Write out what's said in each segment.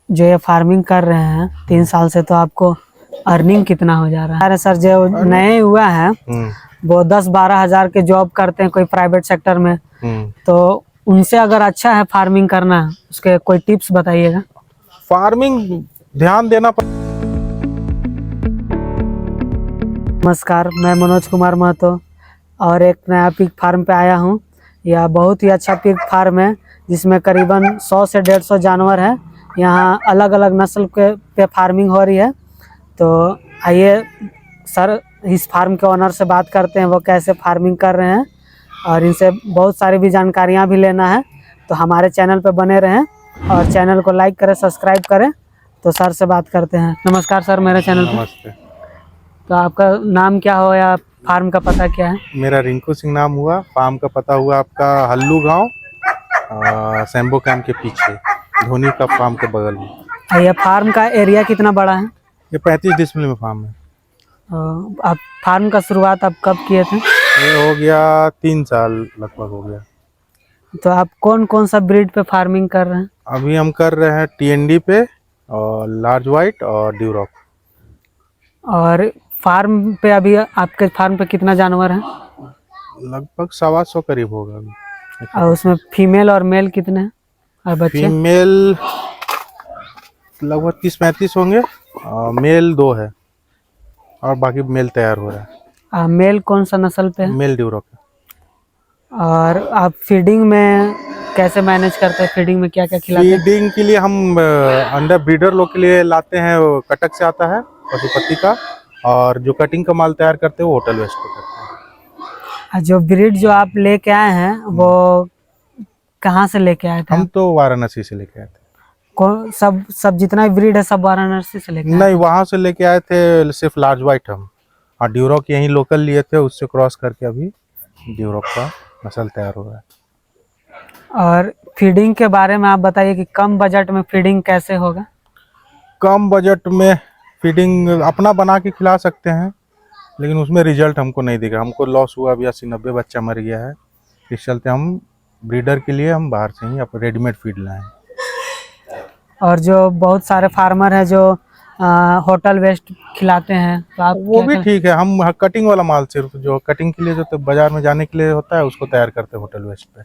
जो ये फार्मिंग कर रहे हैं 3 साल से, तो आपको अर्निंग कितना हो जा रहा है? अरे सर, जो नए हुआ है वो 10-12 हजार के जॉब करते हैं कोई प्राइवेट सेक्टर में, तो उनसे अगर अच्छा है फार्मिंग करना, उसके कोई टिप्स बताइएगा। फार्मिंग ध्यान देना नमस्कार, मैं मनोज कुमार महतो और एक नया पिग फार्म पे आया हूँ। यह बहुत ही अच्छा पिग फार्म है जिसमें करीबन 100 से 150 जानवर हैं। यहाँ अलग अलग नस्ल के पे फार्मिंग हो रही है। तो आइए सर, इस फार्म के ओनर से बात करते हैं, वो कैसे फार्मिंग कर रहे हैं, और इनसे बहुत सारी भी जानकारियाँ भी लेना है। तो हमारे चैनल पे बने रहें और चैनल को लाइक करें, सब्सक्राइब करें। तो सर से बात करते हैं। नमस्कार सर, मेरे चैनल पे। नमस्ते। तो आपका नाम क्या हो या फार्म का पता क्या है? मेरा रिंकू सिंह नाम हुआ, फार्म का पता हुआ आपका हल्लू गांव, सैम्बो कैंप के पीछे, धोनी का फार्म के बगल में। ये फार्म का एरिया कितना बड़ा है? ये 35 डिसमिल में फार्म है। आप फार्म का शुरुआत आप कब किए थे? ये हो गया 3 साल लगभग हो गया। तो आप कौन कौन सा ब्रीड पे फार्मिंग कर रहे हैं? अभी हम कर रहे हैं TND पे और लार्ज वाइट और ड्यूरॉक। और फार्म पे अभी आपके फार्म पे कितना जानवर है? लगभग 125 करीब होगा अभी। और उसमें फीमेल और मेल कितने हैं और बच्चे? फीमेल लगभग 30-35 होंगे और मेल 2 है और बाकी मेल तैयार हो रहा है। मेल कौन सा नस्ल पे है? मेल ड्यूरॉक है। और आप फीडिंग में कैसे मैनेज करते हैं? फीडिंग में क्या क्या खिलाते हैं? फीडिंग के लिए हम अंडर ब्रीडर लोग के लिए लाते हैं, वो कटक से आता है पशुपति का, और जो कटिंग का माल तैयार करते हैं वो होटल वेस्ट पे करते हैं। जो ब्रीड जो आप लेके आए हैं वो कहाँ से लेके आए थे? हम तो वाराणसी से लेके आए थे। कौन सब जितना ब्रीड है सब वाराणसी से लेके आए? नहीं, वहाँ से लेके आए थे सिर्फ लार्ज वाइट हम, और ड्यूरॉक यहीं लोकल लिए थे, उससे क्रॉस करके अभी ड्यूरॉक का नस्ल तैयार हो रहा है। और फीडिंग के बारे में आप बताइए कि कम बजट में फीडिंग कैसे होगा? कम बजट में फीडिंग अपना बना के खिला सकते हैं, लेकिन उसमें रिजल्ट हमको नहीं दिखा। हमको लॉस हुआ, अभी 80-90 बच्चा मर गया है। इस चलते हम ब्रीडर के लिए हम बाहर से ही रेडीमेड फीड लाए हैं। और जो बहुत सारे फार्मर हैं जो होटल वेस्ट खिलाते हैं, तो आप वो भी ठीक है। हम कटिंग वाला माल, सिर्फ जो कटिंग के लिए जो तो बाजार में जाने के लिए होता है उसको तैयार करते हैं होटल वेस्ट पे।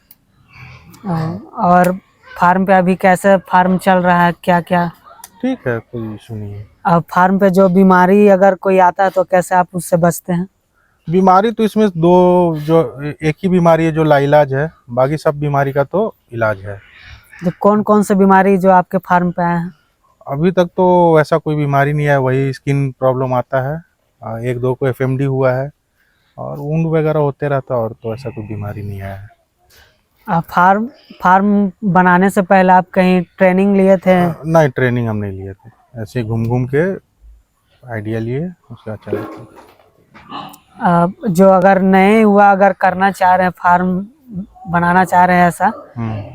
और फार्म पे अभी कैसे फार्म चल रहा है, क्या क्या? ठीक है, कोई इशू नहीं है। अब फार्म पे जो बीमारी अगर कोई आता है तो कैसे आप उससे बचते हैं? बीमारी तो इसमें एक ही बीमारी है जो लाइलाज है, बाकी सब बीमारी का तो इलाज है। तो कौन कौन से बीमारी जो आपके फार्म पे आए हैं? अभी तक तो ऐसा कोई बीमारी नहीं है, वही स्किन प्रॉब्लम आता है, 1-2 को FMD हुआ है और ऊंड वगैरह होते रहता है, और तो ऐसा कोई बीमारी नहीं आया है। फार्म बनाने से पहले आप कहीं ट्रेनिंग लिए थे? नहीं, ट्रेनिंग हम नहीं लिए थे, ऐसे ही घूम घूम के आइडिया लिए, उसका चला। जो अगर नए हुआ अगर करना चाह रहे हैं, फार्म बनाना चाह रहे हैं ऐसा,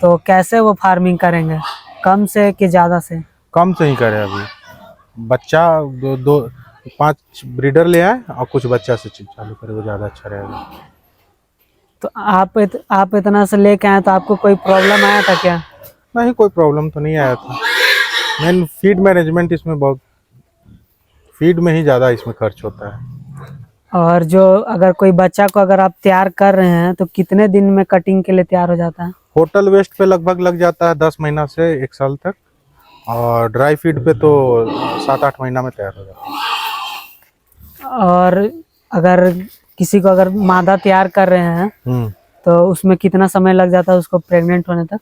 तो कैसे वो फार्मिंग करेंगे? कम से कि ज़्यादा से? कम से ही करे। अभी बच्चा 2-5 ब्रीडर ले आए और कुछ बच्चा से चालू करे, वो ज़्यादा अच्छा रहेगा। तो आप इतना से लेके आए तो आपको कोई प्रॉब्लम आया था क्या? नहीं, कोई प्रॉब्लम तो नहीं आया था। मेन फीड मैनेजमेंट इसमें बहुत, फीड में ही ज़्यादा इसमें खर्च होता है। और जो अगर कोई बच्चा को अगर आप तैयार कर रहे हैं तो कितने दिन में कटिंग के लिए तैयार हो जाता है? होटल वेस्ट पे लगभग लग जाता है 10 महीना से 1 साल तक, और ड्राई फीड पे तो 7-8 महीना में तैयार हो जाता है। और अगर किसी को अगर मादा तैयार कर रहे हैं तो उसमें कितना समय लग जाता है उसको प्रेग्नेंट होने तक?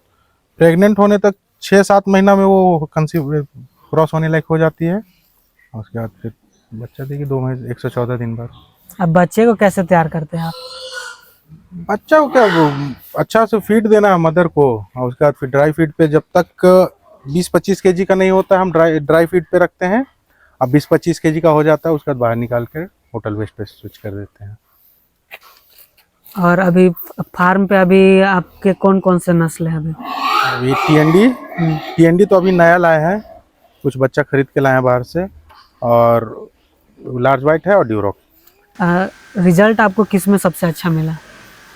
प्रेग्नेंट होने तक 6-7 महीना में वो कंसीव क्रॉस होने लायक हो जाती है, और उसके बाद फिर बच्चा देगी 2 महीने 114 दिन बाद। अब बच्चे को कैसे तैयार करते हैं आप? बच्चा को क्या, अच्छा से फीड देना है मदर को, और उसके बाद फिर ड्राई फीड पे जब तक 20-25 kg का नहीं होता हम ड्राई फीड पे रखते हैं। अब 20-25 kg का हो जाता है उसके बाद बाहर निकाल कर होटल वेस्ट पे स्विच कर देते हैं। और अभी फार्म पे अभी आपके कौन कौन से नस्ल हैं? अभी TND तो अभी नया लाए हैं, कुछ बच्चा खरीद के लाए हैं बाहर से, और लार्ज वाइट है और ड्यूरॉक। रिजल्ट आपको किस में सबसे अच्छा मिला?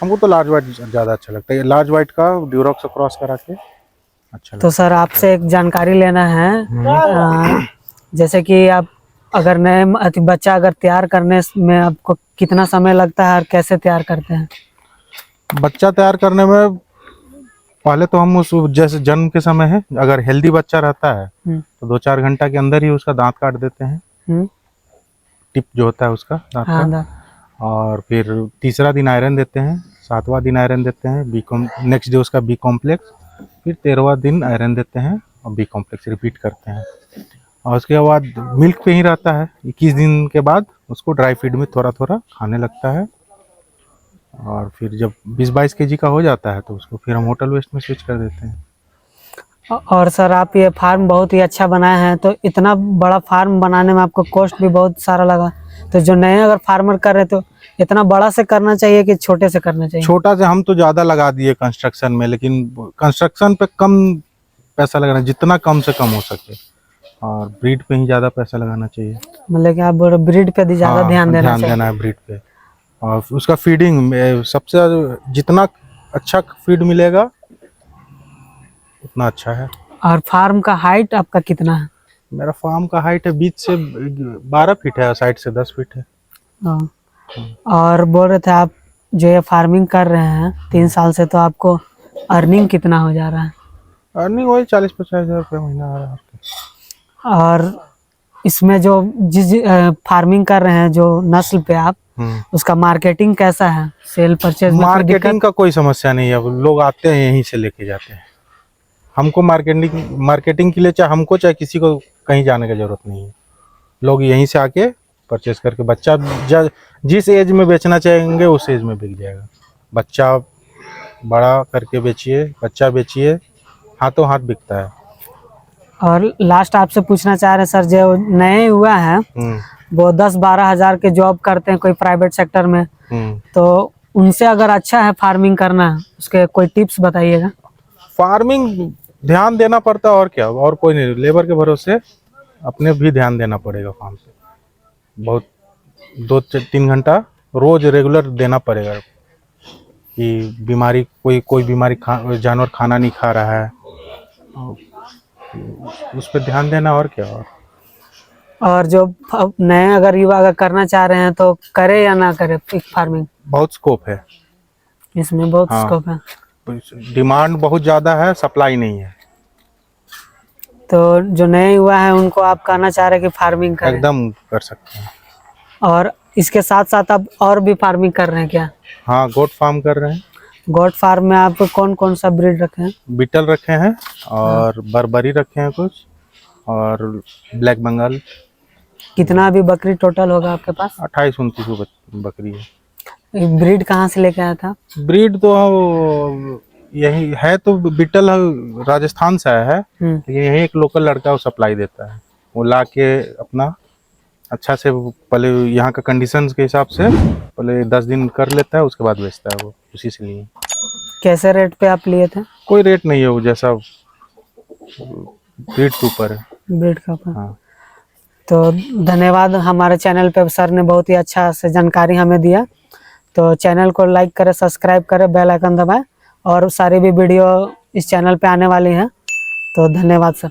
हमको तो लार्ज वाइट ज़्यादा अच्छा लगता है, लार्ज वाइट का ड्यूरॉक से क्रॉस करा के। अच्छा तो सर आपसे एक जानकारी लेना है। जैसे कि आप अगर नए बच्चा अगर तैयार करने में आपको कितना समय लगता है और कैसे तैयार करते हैं? बच्चा तैयार करने में पहले तो हम उस जैसे जन्म के समय है, अगर हेल्दी बच्चा रहता है तो 2-4 घंटा के अंदर ही उसका दांत काट देते हैं, टिप जो होता है उसका दांत हाँ, का। और फिर तीसरा दिन आयरन देते हैं, 7वां दिन आयरन देते हैं, नेक्स्ट डे उसका बी कॉम्प्लेक्स, फिर 13वां दिन आयरन देते हैं और बी कॉम्प्लेक्स रिपीट करते हैं। और उसके बाद मिल्क पे ही रहता है। 21 दिन के बाद उसको ड्राई फीड में थोड़ा थोड़ा खाने लगता है। और फिर जब 20-22 केजी का हो जाता है तो उसको फिर हम होटल वेस्ट में स्विच कर देते हैं। और सर आप ये फार्म बहुत ही अच्छा बनाए हैं, तो इतना बड़ा फार्म बनाने में आपको कॉस्ट भी बहुत सारा लगा। तो जो नए अगर फार्मर कर रहे तो इतना बड़ा से करना चाहिए कि छोटे से करना चाहिए? छोटा से हम तो ज़्यादा लगा दिए कंस्ट्रक्शन में, लेकिन कंस्ट्रक्शन पे कम पैसा लगाना, जितना कम से कम हो सके, और ब्रीड पे ही ज़्यादा पैसा लगाना चाहिए। मतलब कि आप ब्रीड पे ज़्यादा ध्यान देना चाहिए। देना है ब्रीड पे। और उसका फीडिंग में सबसे जितना अच्छा फीड मिलेगा उतना अच्छा है। और फार्म का हाइट आपका कितना है? मेरा फार्म का हाइट है 20 से 12 फीट है और साइड से 10 फीट है। हाँ। और बोल रहे थे आप जो ये फार्मिंग कर रहे हैं 3 साल से, तो आपको अर्निंग कितना हो जा रहा है? अर्निंग वही 40-50 हज़ार रुपये महीना आ रहा है। और इसमें जो जिस फार्मिंग कर रहे हैं जो नस्ल पे आप, उसका मार्केटिंग कैसा है? सेल परचेज में कोई दिक्कत? मार्केटिंग का कोई समस्या नहीं है, लोग आते हैं यहीं से लेके जाते हैं। हमको मार्केटिंग के लिए चाहे हमको चाहे किसी को कहीं जाने की जरूरत नहीं है। लोग यहीं से आके परचेस करके बच्चा जिस एज में बेचना चाहेंगे उस एज में बिक जाएगा। बच्चा बड़ा करके बेचिए, बच्चा बेचिए, हाथों हाथ बिकता है। और लास्ट आपसे पूछना चाह रहे हैं सर, जो नए हुआ है वो 10-12 हज़ार के जॉब करते हैं कोई प्राइवेट सेक्टर में, तो उनसे अगर अच्छा है फार्मिंग करना, उसके कोई टिप्स बताइएगा। फार्मिंग ध्यान देना पड़ता है और क्या, और कोई नहीं, लेबर के भरोसे अपने भी ध्यान देना पड़ेगा। फार्म पे बहुत 2-3 घंटा रोज रेगुलर देना पड़ेगा कि बीमारी कोई बीमारी जानवर खाना नहीं खा रहा है, उस पर ध्यान देना और क्या। और जो नए अगर युवा अगर करना चाह रहे हैं तो करे या ना करे पिग फार्मिंग? बहुत स्कोप है इसमें, बहुत स्कोप है। डिमांड बहुत ज़्यादा है, सप्लाई नहीं है। तो जो नए युवा है उनको आप कहना चाह रहे हैं कि फार्मिंग करें? एकदम कर सकते हैं। और इसके साथ साथ आप और भी फार्मिंग कर रहे हैं क्या? हाँ, गोट फार्म कर रहे हैं। गोट फार्म में आप कौन कौन सा ब्रीड रखे हैं? बीटल रखे हैं और बर्बरी रखे हैं कुछ, और ब्लैक बंगाल। कितना अभी बकरी टोटल होगा आपके पास? 28-29 बकरी है। ब्रीड कहाँ से लेके आया था? ब्रीड तो यही है, तो बीटल राजस्थान से आया है, लेकिन यही एक लोकल लड़का वो सप्लाई देता है। वो ला के अपना अच्छा से पहले यहाँ का कंडीशंस के हिसाब से पहले 10 दिन कर लेता है, उसके बाद बेचता है। वो उसी से लिए। कैसे रेट पे आप लिए थे? कोई रेट नहीं है, वो जैसा ब्रीड के ऊपर है। ब्रीड का ऊपर। हाँ। तो धन्यवाद, हमारे चैनल पे सर ने बहुत ही अच्छा से जानकारी हमें दिया। तो चैनल को लाइक करें, सब्सक्राइब करें, बेल आइकन दबाएं, और सारी भी वीडियो इस चैनल पे आने वाली हैं। तो धन्यवाद सर।